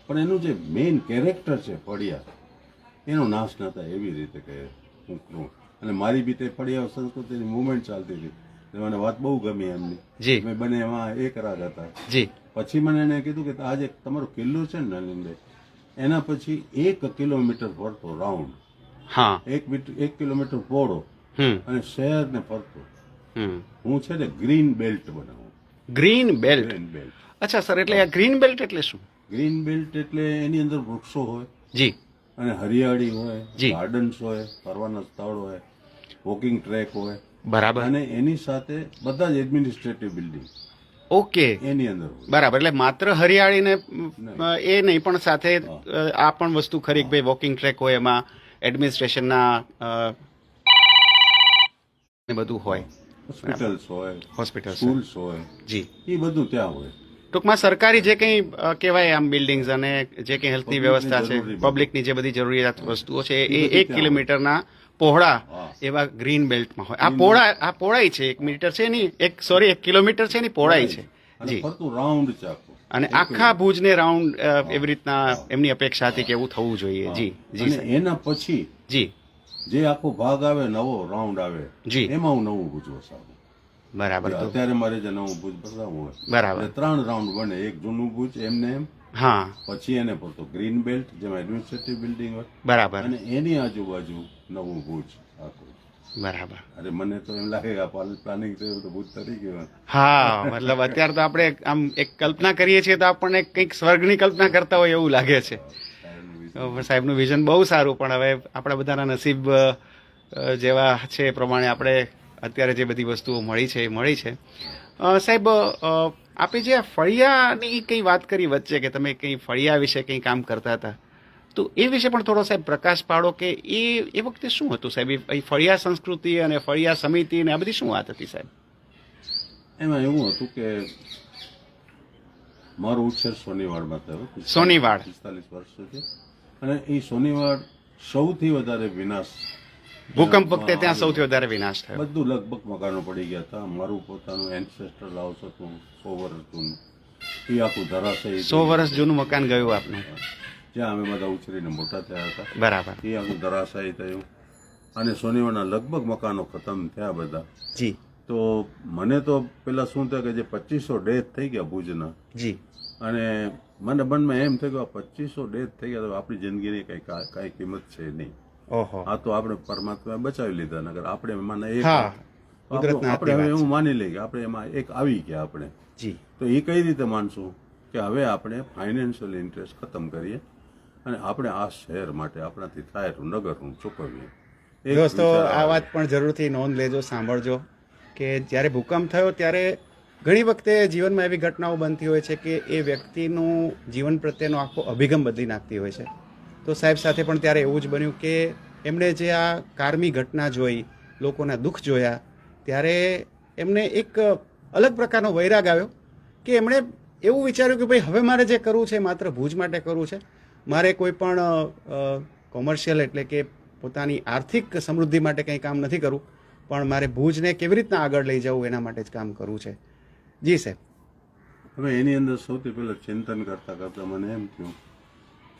પણ એનું જે મેઇન કેરેક્ટર છે ફળિયા, એનો નાશ ન થાય એવી રીતે કે હું કરું. અને મારી બી તે ફળિયા સંસ્કૃતિની મુવમેન્ટ ચાલતી હતી, એટલે મને વાત બહુ ગમી એમની.
જી.
અમે બંને એમાં એક રાગ હતા.
જી.
પછી મને એને કીધું કે આજે તમારો કિલ્લો છે ને નલિનભાઈ, એના પછી 1 કિલોમીટર ફરતો રાઉન્ડ,
હા.
1 કિલોમીટર પહોળો અને શહેરને ફરતો હું છે ને ગ્રીન બેલ્ટ બનાવું.
Green belt.
Green belt.
અચ્છા સર, એટલે આ ગ્રીન બેલ્ટ એટલે શું?
ગ્રીન બેલ્ટ એટલે એની અંદર વૃક્ષો હોય
જી.
અને હરિયાળી હોય,
જી.
ગાર્ડન્સ હોય, ફરવાના સ્થળ હોય, વોકિંગ ટ્રેક હોય,
બરાબર.
અને એની સાથે બધા જ એડમિનિસ્ટ્રેટિવ બિલ્ડિંગ
ઓકે.
એની અંદર હોય.
બરાબર. એટલે માત્ર હરિયાળી ને એ નહીં, પણ સાથે આ પણ વસ્તુ ખરી કે ભાઈ વોકિંગ ટ્રેક હોય, એમાં એડમિનિસ્ટ્રેશનના ને બધું હોય,
હોસ્પિટલ્સ હોય,
હોસ્પિટલ.
સ્કૂલ્સ હોય,
જી.
એ બધું ત્યાં હોય.
ટૂંકમાં સરકારી જે કંઈ કહેવાય આમ બિલ્ડિંગ્સ અને જે કંઈ હેલ્થની
Publicની
વ્યવસ્થા છે,
જરૂરી બધું.
પબ્લિકની જે બધી જરૂરિયાત વસ્તુઓ છે એ
બધી
1
ત્યાં
કિલોમીટરના પહોળા
હા.
એવા ગ્રીન બેલ્ટમાં હોય. આ પહોળાઈ છે 1 મીટર છે નહીં, 1 કિલોમીટર છે એની પહોળાઈ છે.
અને
જી.
ફરતું રાઉન્ડ છે આખું.
અને આખા ભુજને રાઉન્ડ એવી રીતના એમની અપેક્ષા હતી કે એવું થવું જોઈએ. જી. જી
અને
સાહેબ.
એના પછી
જી.
જે આખો ભાગ આવે, નવો રાઉન્ડ આવે,
જી.
એમાં હું નવું ભુજ વસાવું.
બરાબર. તો
અત્યારે મારે જે નવું ભુજ વસાવવું હોય,
બરાબર.
એટલે 3 રાઉન્ડ બને. એક જૂનું ભુજ એમને એમ,
હા.
પછી એને ફરતો ગ્રીન બેલ્ટ જેમાં એડમિનિસ્ટ્રેટિવ બિલ્ડિંગ હોય,
બરાબર.
અને એની આજુબાજુ નવું ભુજ આખું.
બરાબર.
અરે મને તો એમ લાગે કે આ પ્લાનિંગ થયું તો ભુજ તરી ગયું.
હા, મતલબ અત્યારે તો આપણે આમ એક કલ્પના કરીએ છીએ તો આપણને કંઈક સ્વર્ગની કલ્પના કરતા હોય એવું લાગે છે. સાહેબનું વિઝન બહુ સારું, પણ હવે આપણા બધાના નસીબ જેવા છે એ પ્રમાણે આપણે અત્યારે જે બધી વસ્તુઓ મળી છે એ મળી છે. સાહેબ, આપે જે આ ફળિયાની કંઈ વાત કરી વચ્ચે કે તમે કંઈ ફળિયા વિશે કંઈ કામ કરતા હતા, તો એ વિશે પણ થોડો સાહેબ પ્રકાશ પાડો કે એ વખતે શું હતું સાહેબ, એ ફળિયા સંસ્કૃતિ અને ફળિયા સમિતિ ને આ બધી શું વાત હતી સાહેબ?
એમાં એવું હતું કે મારો ઉછેર સોનીવાડમાં થયો.
સોનીવાડ.
45 વર્ષ સુધી. અને એ સોનીવાડ સૌથી વધારે વિનાશ,
ભૂકંપ વખતે ત્યાં સૌથી વધારે વિનાશ થયો.
બધું લગભગ મકાનો પડી ગયા હતા. મારું પોતાનું એન્સેસ્ટર હાઉસ હતું 100 વર્ષ જૂનું, એ આખું ધરાશયી.
100 વર્ષ જૂનું મકાન ગયું આપનું?
જ્યાં અમે બધા ઉછરીને મોટા થયા હતા.
બરાબર.
એ આખું ધરાશાયી થયું અને સોનીવાડના લગભગ મકાનો ખતમ થયા બધા.
જી.
તો મને તો પેલા શું થયું કે જે 2500 ડેથ થઈ ગયા ભુજના,
જી.
અને મને મનમાં એમ થયું કે 2500 ડેથ થઈ ગયા તો આપણી જિંદગીની કઈ કિંમત છે નહીં.
ઓહો.
આ તો આપણે પરમાત્માએ બચાવી લીધા, નગર આપણે એમાં એક
હા, કુદરતના
આપણે હવે
હાથની વાત
એવું માની લઈએ કે આપણે એમાં એક આવી ગયા આપણે.
જી.
તો એ કઈ રીતે માનશું કે હવે આપણે ફાઇનાન્શિયલ ઇન્ટરેસ્ટ ખતમ કરીએ અને આપણે આ શહેર માટે આપણાથી થાય એટલું નગરનું ચૂકવીએ. એક
દોસ્તો,
વિચાર
આ
આવે.
વાત પણ જરૂરથી નોંધ લેજો, સાંભળજો કે જ્યારે ભૂકંપ થયો ત્યારે ઘણી વખતે જીવનમાં એવી ઘટનાઓ બનતી હોય છે કે એ વ્યક્તિનું જીવન પ્રત્યેનો આખો અભિગમ બદલી નાખતી હોય છે. તો સાહેબ સાથે પણ ત્યારે એવું જ બન્યું કે એમણે જે આ કારમી ઘટના જોઈ, લોકોના દુઃખ જોયા, ત્યારે એમને એક અલગ પ્રકારનો વૈરાગ આવ્યો કે એમણે એવું વિચાર્યું કે ભાઈ હવે મારે જે કરવું છે એ માત્ર ભુજ માટે કરવું છે. મારે કોઈ પણ કોમર્શિયલ એટલે કે પોતાની આર્થિક સમૃદ્ધિ માટે કંઈ કામ નથી કરવું, પણ મારે ભુજને કેવી રીતના આગળ લઈ જવું એના માટે જ કામ કરવું છે. જી સાહેબ.
હવે એની અંદર સૌથી પહેલા ચિંતન કરતા કરતા મને એમ થયું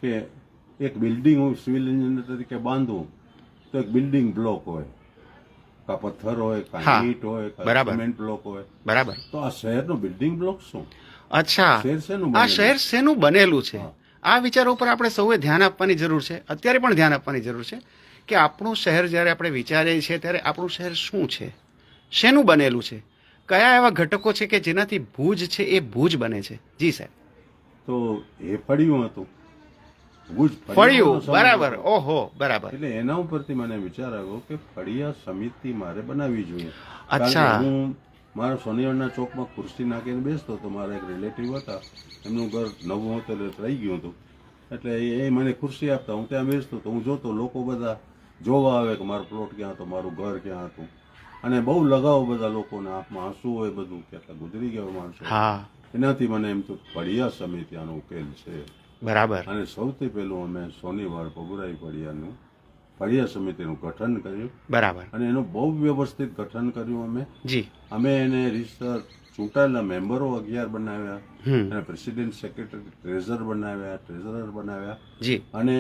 કે એક બિલ્ડિંગ હું સિવિલ એન્જિનિયર તરીકે બાંધું તો એક બિલ્ડિંગ બ્લોક હોય, કા પથ્થર હોય,
હા,
કા ઈંટ હોય, કા
બરાબર.
સિમેન્ટ બ્લોક હોય.
બરાબર.
તો આ શહેરનો બિલ્ડિંગ બ્લોક શું?
અચ્છા,
શહેર શેનું
આ
બનેલું?
શહેર શેનું બનેલું છે?
હા.
આ વિચારો ઉપર આપણે સૌએ ધ્યાન આપવાની જરૂર છે. અત્યારે પણ ધ્યાન આપવાની જરૂર છે કે આપણું શહેર જ્યારે આપણે વિચારીએ છીએ ત્યારે આપણું શહેર શું છે, શેનું બનેલું છે, કયા એવા ઘટકો છે કે જેનાથી ભુજ છે એ ભુજ બને છે. જી સાહેબ.
તો એ ફળિયું હતું, ભુજ
ફળિયું.
ફળિયાનો સમૂહ
બરાબર.
હતો.
ઓહો, બરાબર.
એટલે એના ઉપરથી મને વિચાર આવ્યો કે ફળિયા સમિતિ મારે બનાવવી જોઈએ.
અચ્છા.
કારણ કે હું મારા શનિવારના ચોકમાં ખુરશી નાખીને બેસતો હતો. મારા એક રિલેટિવ હતા, એમનું ઘર નવું હતું એટલે રહી ગયું હતું. એટલે એ મને ખુરશી આપતા, હું ત્યાં બેસતો હતો. હું જોતો લોકો બધા જોવા આવે કે મારો પ્લોટ ક્યાં હતો, મારું ઘર ક્યાં હતું. અને બહુ લગાવ બધા લોકોને, આંખમાં આંસુ હોય, બધું કેટલા ગુજરી ગયા માણસો.
હા,
એનાથી મને એમ થયું ફળિયા સમિતિ આનો ઉકેલ છે.
બરાબર.
અને સૌથી પહેલું અમે સોનીવાડ પબુરાઈ ફળિયા સમિતિનું ગઠન કર્યું.
બરાબર.
અને એનું બહુ વ્યવસ્થિત ગઠન કર્યું અમે.
જી.
અમે એને રિસર્ચ ચૂંટાયેલા મેમ્બરો 11 બનાવ્યા,
હમ.
અને પ્રેસિડેન્ટ સેક્રેટરી ટ્રેઝરર બનાવ્યા,
જી.
અને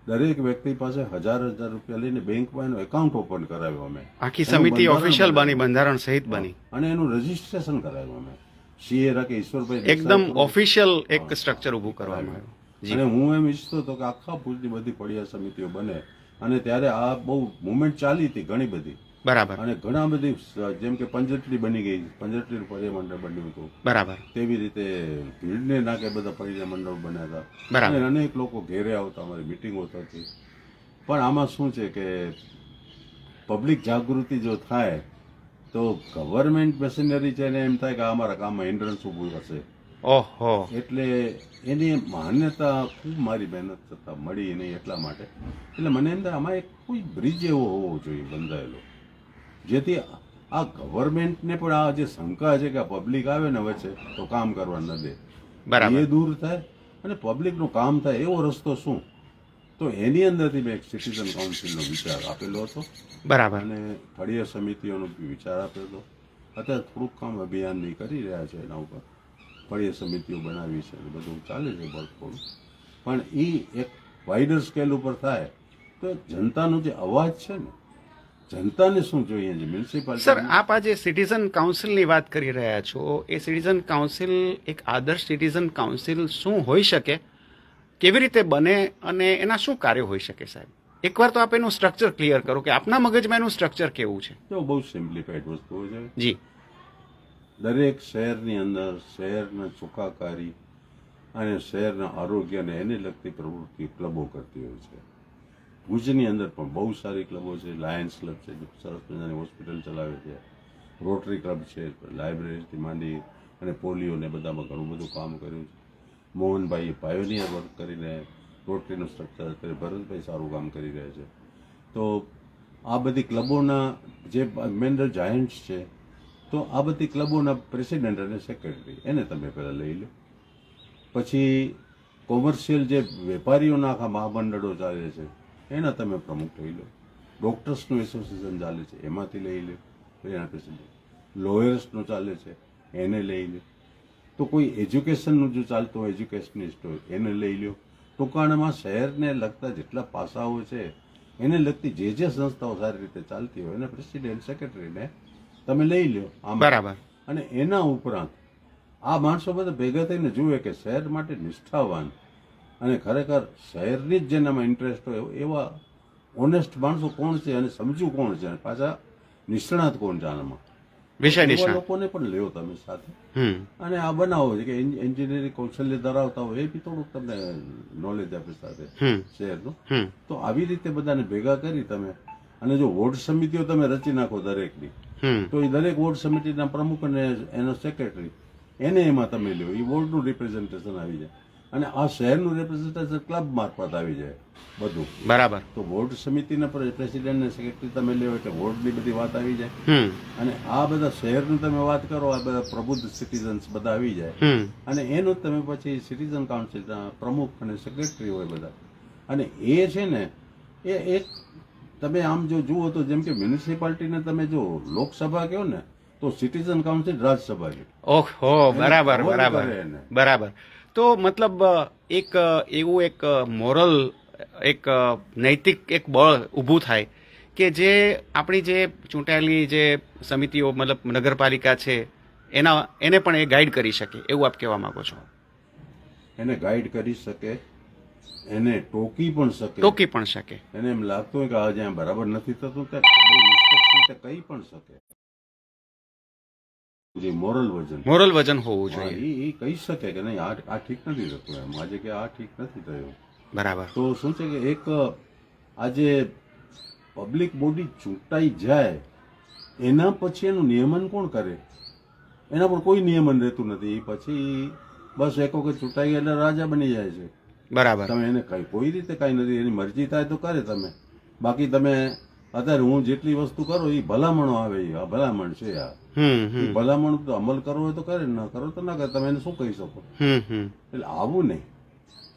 દરેક વ્યક્તિ પાસે 1000 રૂપિયા લઈને બેંકમાં એનો એકાઉન્ટ ઓપન કરાવ્યો અમે.
આખી
એનું
સમિતિ
બંધારણ
ઓફિશિયલ બની,
બનાવ્યું.
બંધારણ સહિત બની.
અને એનું રજીસ્ટ્રેશન કરાવ્યું અમે. સીએ રાકે ઈશ્વરભાઈ
એકદમ
દેસાઈ
ઓફિશિયલ એક સ્ટ્રક્ચર ઊભું કરવામાં આવ્યું. જી.
અને હું એમ ઈચ્છતો હતો કે આખા ભુજની બધી ફળિયા સમિતિઓ બને. અને ત્યારે આ બહુ મુવમેન્ટ ચાલી હતી ઘણી બધી.
બરાબર.
અને ઘણા બધી જેમ કે પંચરત્રી બની ગઈ, પંચરત્રી ફળિયા મંડળ બન્યું હતું.
બરાબર.
તેવી રીતે ભીડને નાકે બધા ફળિયા મંડળ બન્યા હતા.
બરાબર.
અને અનેક લોકો ઘેરે આવતા, અમારી મિટિંગો થતી. પણ આમાં શું છે કે પબ્લિક જાગૃતિ જો થાય તો ગવર્મેન્ટ મશીનરી છે ને એમ થાય કે આ અમારા કામમાં હિન્ડ્રન્સ ઊભું હશે.
ઓહો.
એટલે એની માન્યતા ખૂબ મારી મહેનત છતાં મળી નહીં. એટલા માટે એટલે મને એમ થાય આમાં એક કોઈ બ્રિજ એવો હોવો જોઈએ બંધાયેલો, જેથી આ ગવર્મેન્ટને પણ આ જે શંકા છે કે આ પબ્લિક આવે ને વચ્ચે તો કામ કરવા ન દે,
બરાબર.
એ દૂર થાય અને પબ્લિકનું કામ થાય. એવો રસ્તો શું? તો એની અંદરથી મેં એક સિટીઝન કાઉન્સિલનો વિચાર આપેલો હતો,
બરાબર.
અને ફળિયા સમિતિઓનો બી વિચાર આપેલો. અત્યારે થોડુંક કામ અભિયાનની કરી રહ્યા છે એના ઉપર, ફળિયા સમિતિઓ બનાવી છે, બધું ચાલે છે થોડું. પણ એ એક વાઇડર સ્કેલ ઉપર થાય તો જનતાનો જે અવાજ છે ને, જનતાને શું જોઈએ છે મ્યુનિસિપાલિટી.
સર, આપ આજે સિટીઝન કાઉન્સિલની વાત કરી રહ્યા છો. એ સિટીઝન કાઉન્સિલ, એક આદર્શ સિટીઝન કાઉન્સિલ શું હોઈ શકે, કેવી રીતે બને અને એના શું કાર્યો હોઈ શકે સાહેબ? એકવાર તો આપ એનું સ્ટ્રક્ચર ક્લિયર કરો કે આપના મગજમાં એનું સ્ટ્રક્ચર કેવું છે.
તો બહુ સિમ્પ્લિફાઈડ વસ્તુઓ છે.
જી.
દરેક શહેરની અંદર શહેરના સુખાકારી અને શહેરના આરોગ્યને એને લગતી પ્રવૃત્તિ ક્લબો કરતી હોય છે. ભુજની અંદર પણ બહુ સારી ક્લબો છે. લાયન્સ ક્લબ છે, જે સરસ મજાની હોસ્પિટલ ચલાવે છે. રોટરી ક્લબ છે, લાઇબ્રેરીથી માંડી અને પોલિયોને બધામાં ઘણું બધું કામ કર્યું છે. મોહનભાઈએ પાયોનિયર વર્ક કરીને રોટરીનું સ્ટ્રક્ચર, અત્યારે ભરતભાઈ સારું કામ કરી રહ્યા છે. તો આ બધી ક્લબોના જે મેમ્બર જાયન્ટ્સ છે, તો આ બધી ક્લબોના પ્રેસિડેન્ટ અને સેક્રેટરી એને તમે પહેલાં લઈ લો. પછી કોમર્શિયલ જે વેપારીઓના આખા મહામંડળો ચાલે છે એના તમે પ્રમુખ લઈ લો. ડૉક્ટર્સનું એસોસિએશન ચાલે છે એમાંથી લઈ લો, એના પ્રેસિડેન્ટ. લોયર્સનું ચાલે છે એને લઈ લો. તો કોઈ એજ્યુકેશનનું જો ચાલતું હોય, એજ્યુકેશનિસ્ટ હોય, એને લઈ લો. ટૂંકાણમાં શહેરને લગતા જેટલા પાસાઓ છે એને લગતી જે સંસ્થાઓ સારી રીતે ચાલતી હોય એને પ્રેસિડેન્ટ, સેક્રેટરીને તમે લઈ લો. આમ
બરાબર.
અને એના ઉપરાંત આ માણસો બધા ભેગા થઈને જુએ કે શહેર માટે નિષ્ઠાવાન અને ખરેખર શહેરની જ જેનામાં ઇન્ટરેસ્ટ હોય એવા ઓનેસ્ટ માણસો કોણ છે અને સમજુ કોણ છે અને પાછા નિષ્ણાત કોણ છે આનામાં,
વિષય
એવા
નિષ્ણાત.
લોકોને પણ લ્યો તમે સાથે.
હમ.
અને આ બનાવો છે કે એન્જિનિયરિંગ કૌશલ્ય ધરાવતા હોય એ બી થોડુંક તમને નોલેજ આપે સાથે
હમ.
શહેરનું.
હમ.
તો આવી રીતે બધાને ભેગા કરી તમે, અને જો વોર્ડ સમિતિઓ તમે રચી નાખો દરેકની,
હમ.
તો એ દરેક વોર્ડ સમિતિના પ્રમુખ અને એનો સેક્રેટરી એને એમાં તમે લ્યો, એ વોર્ડનું રિપ્રેઝન્ટેશન આવી જાય. અને આ શહેરનું રિપ્રેઝન્ટેશન ક્લબ મારફત આવી જાય બધું.
બરાબર.
તો વોર્ડ સમિતિના પ્રેસિડેન્ટ ને સેક્રેટરી તમે લેવો એટલે વોર્ડની બધી વાત આવી જાય.
હમ
અને આ બધા શહેરની તમે વાત કરો, આ બધા પ્રબુદ્ધ સિટીઝન્સ બધા આવી જાય.
હમ
અને એનું તમે પછી સિટીઝન કાઉન્સિલના પ્રમુખ અને સેક્રેટરી હોય બધા. અને એ છે ને એ એક તમે આમ જો જુઓ તો જેમ કે મ્યુનિસિપાલિટીને તમે જો લોકસભા કહો ને તો સિટીઝન કાઉન્સિલ રાજસભા છે.
ઓહો, બરાબર
એને
બરાબર
કરે એને.
બરાબર. તો મતલબ એક એવું એક મોરલ, એક નૈતિક એક બળ ઊભું થાય કે જે આપણી જે ચૂંટાયેલી જે સમિતિઓ મતલબ નગરપાલિકા છે એને પણ એ ગાઈડ કરી શકે, એવું આપ કહેવા માંગો છો?
એને ગાઈડ કરી શકે, એને ટોકી પણ શકે,
ટોકી પણ શકે.
એને એમ લાગતું હોય કે આ જ્યાં બરાબર નથી થતું ત્યાં બહુ નિષ્પક્ષ રીતે કહી પણ શકે. જે મોરલ વજન
હોવું
હા,
જોઈએ.
એ કહી શકે કે નહીં આ ઠીક નથી થતું, એમ આજે કે આ ઠીક નથી થયું.
બરાબર.
તો શું છે કે એક આજે પબ્લિક બોડી ચૂંટાઈ જાય એના પછી એનું નિયમન કોણ કરે? એના પર કોઈ નિયમન રહેતું નથી. એ પછી બસ એક વખત ચૂંટાઈ ગયા એટલે રાજા બની જાય છે.
બરાબર.
તમે એને કઈ કોઈ રીતે કઈ નથી, એની મરજી થાય તો કરે તમે. બાકી તમે અત્યારે હું જેટલી વસ્તુ કરો એ ભલામણો આવે, આ ભલામણ છે આ. એ ભલામણ તો અમલ કરવો હોય તો કરે, ના કરો તો ના કરે. તમે એને શું કહી શકો? એટલે આવું નહીં.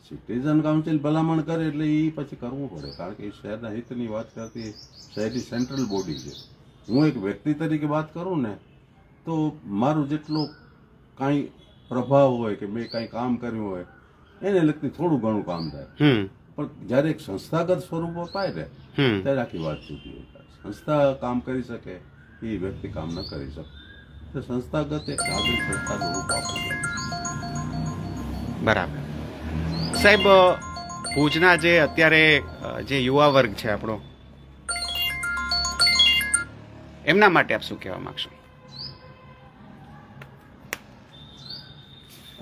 સિટીઝન કાઉન્સિલ ભલામણ કરે એટલે એ પછી કરવું પડે, કારણ કે એ શહેરના હિતની વાત કરતી શહેરની સેન્ટ્રલ બોડી છે. હું એક વ્યક્તિ તરીકે વાત કરું ને તો મારું જેટલો કાંઈ પ્રભાવ હોય કે મેં કાંઈ કામ કર્યું હોય એને લગતી થોડું ઘણું કામ થાય. પણ જ્યારે એક સંસ્થાગત સ્વરૂપ અપાય ને ત્યારે આખી વાત જુદી હોય. સંસ્થા કામ કરી શકે, એ વ્યક્તિ કામ ન કરી શકે. તો સંસ્થાગત એક નાગરિક સંસ્થાનું રૂપ આપવું જોઈએ.
બરાબર. સાહેબ, ભુજના જે અત્યારે જે યુવા વર્ગ છે આપણો, એમના માટે આપ શું કહેવા માંગશો?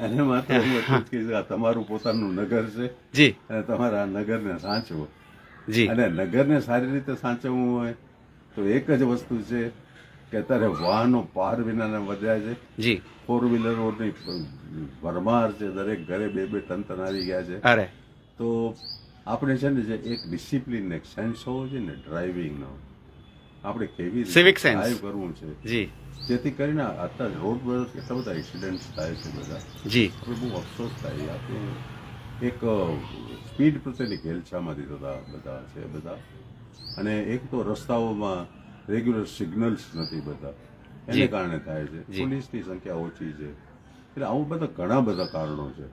એને માત્ર હું એટલું જ કહીશ કે આ તમારું પોતાનું નગર છે
જી.
અને તમારા નગરને સાચવો.
જી.
અને નગરને સારી રીતે સાચવવું હોય તો એક જ વસ્તુ છે કે અત્યારે વાહનો પાર વિનાના વધ્યા છે.
જી.
4 વ્હીલરોની ભરમાર છે, દરેક ઘરે 2-2 ત્રણ આવી ગયા છે.
અરે,
તો આપણે છે ને જે એક ડિસિપ્લિન, એક સેન્સ હોવો જોઈએ ને ડ્રાઇવિંગનો, આપણે કેવી
Civic
રીતે
sense.
ડ્રાઈવ કરવું છે,
જી.
જેથી કરીને અત્યારે રોડ પર કેટલા બધા એક્સિડન્ટ થાય છે બધા.
જી.
આપણે બહુ અફસોસ થાય. આપણે એક સ્પીડ પ્રત્યેની ઘેલછામાંથી થતા બધા છે બધા. અને એક તો રસ્તાઓમાં રેગ્યુલર સિગ્નલ્સ નથી બધા, એને કારણે થાય છે. પોલીસની સંખ્યા ઓછી છે. એટલે આવું બધા ઘણા બધા કારણો છે.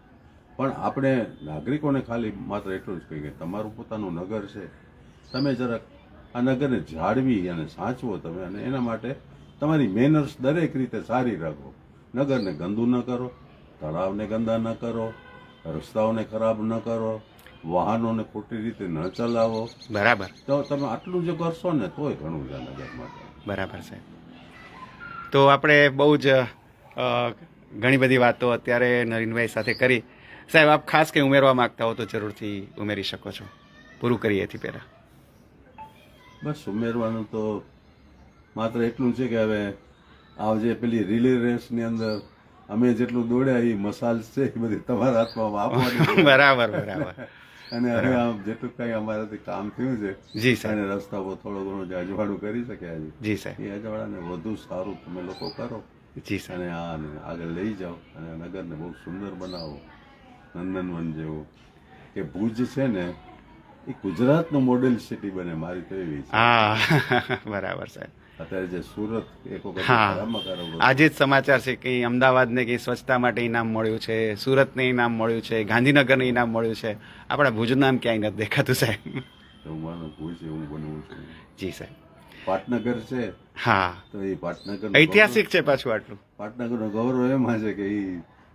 પણ આપણે નાગરિકોને ખાલી માત્ર એટલું જ કહીએ કે તમારું પોતાનું નગર છે, તમે જરાક આ નગરને જાળવી અને સાચવો તમે, અને એના માટે તમારી મેનર્સ દરેક રીતે સારી રાખો. નગરને ગંદુ ન કરો, તળાવને ગંદા ન કરો, રસ્તાઓને ખરાબ ન કરો, વાહનોને ખોટી રીતે ન ચલાવો.
બરાબર.
તો તમે આટલું જો કરશો ને તોય ઘણું છે નગર માટે.
બરાબર સાહેબ. તો આપણે બહુ જ ઘણી બધી વાતો અત્યારે નવીનભાઈ સાથે કરી. સાહેબ, આપ ખાસ કંઈ ઉમેરવા માંગતા હો તો જરૂરથી ઉમેરી શકો છો. પૂરું કરીએ એથી પહેલા.
બસ ઉમેરવાનું તો માત્ર એટલું છે કે હવે આ જે પેલી રિલે રેસની અંદર અમે જેટલું દોડ્યા એ મસાલ છે એ બધી તમારા હાથમાં આપવાની.
બરાબર બરાબર.
અને હવે આમ જેટલું કઈ અમારાથી કામ થયું છે
જી સાહેબ.
અને રસ્તા પર થોડું ઘણું જે અજવાળું કરી શક્યા છે
જી સાહેબ.
એ અજવાળાને વધુ સારું તમે લોકો કરો.
જી સાહેબ.
અને આને આગળ લઈ જાઓ અને નગરને બહુ સુંદર બનાવો, નંદનવન જેવું. કે ભુજ છે ને એ ગુજરાતનું મોડેલ સિટી બને, મારી તો એવી છે.
હા, બરાબર સાહેબ.
અત્યારે જે સુરત એક વખત
હા,
ખરાબમાં ખરાબ
આજે જ સમાચાર છે કે અમદાવાદને કે સ્વચ્છતા માટે ઇનામ મળ્યું છે, સુરતને ઇનામ મળ્યું છે, ગાંધીનગરને ઇનામ મળ્યું છે. આપણા ભુજનું નામ ક્યાંય નથી દેખાતું સાહેબ.
હું માનું ભુજ એવું બનવું છું.
જી સાહેબ.
પાટનગર છે
હા,
તો એ પાટનગર
ઐતિહાસિક છે પાછું આટલું.
પાટનગરનો ગૌરવ એમાં છે કે એ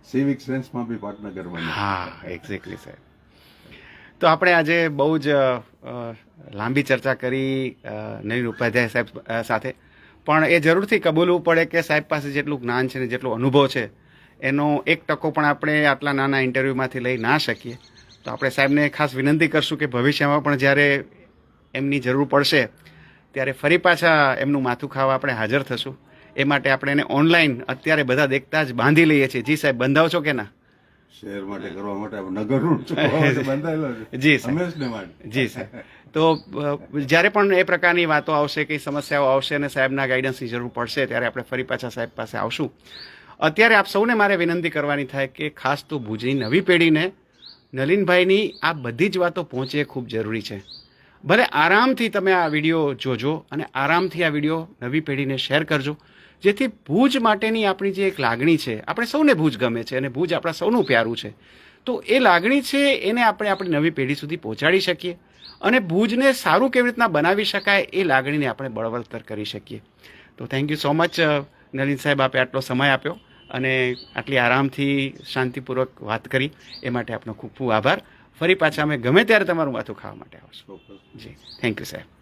સિવિક સેન્સમાં બી પાટનગર બને.
હા, એક્ઝેક્ટલી સાહેબ. તો આપણે આજે બહુ જ લાંબી ચર્ચા કરી નવીન ઉપાધ્યાય સાહેબ સાથે, પણ એ જરૂરથી કબૂલવું પડે કે સાહેબ પાસે જેટલું જ્ઞાન છે ને જેટલો અનુભવ છે એનો 1% પણ આપણે આટલા નાના ઇન્ટરવ્યૂમાંથી લઈ ના શકીએ. તો આપણે સાહેબને ખાસ વિનંતી કરશું કે ભવિષ્યમાં પણ જ્યારે એમની જરૂર પડશે ત્યારે ફરી પાછા એમનું માથું ખાવા આપણે હાજર થશું. એ માટે આપણે એને ઓનલાઈન અત્યારે બધા દેખતા જ બાંધી લઈએ છીએ. જી સાહેબ, બંધાવશો કે ના?
શહેર માટે કરવા માટે આપણે નગરનું ચૂકવવા માટે બંધાયેલો છે
જી સાહેબ.
હંમેશને માટે.
જી સાહેબ. તો જ્યારે પણ એ પ્રકારની વાતો આવશે કે સમસ્યાઓ આવશે અને સાહેબના ગાઈડન્સની જરૂર પડશે ત્યારે આપણે ફરી પાછા સાહેબ પાસે આવશું. અત્યારે આપ સૌને મારે વિનંતી કરવાની થાય કે ખાસ તો ભુજની નવી પેઢીને નલિનભાઈની આ બધી જ વાતો પહોંચે એ ખૂબ જરૂરી છે. ભલે આરામથી તમે આ વિડીયો જોજો અને આરામથી આ વિડીયો નવી પેઢીને શેર કરજો, જેથી ભુજ માટેની આપણી જે એક લાગણી છે, આપણે સૌને ભુજ ગમે છે અને ભુજ આપણા સૌનું પ્યારું છે, તો એ લાગણી છે એને આપણે આપણી નવી પેઢી સુધી પહોંચાડી શકીએ અને ભુજને સારું કેવી રીતના બનાવી શકાય એ લાગણીને આપણે બળવત્તર કરી શકીએ. તો thank you so much Nalin સાહેબ, આપે આટલો સમય આપ્યો અને આટલી આરામથી શાંતિપૂર્વક વાત કરી એ માટે આપનો ખૂબ ખૂબ આભાર. ફરી પાછા અમે ગમે ત્યારે તમારું માથું ખાવા માટે આવશું.
ચોક્કસ.
જી, થેન્ક યુ સાહેબ.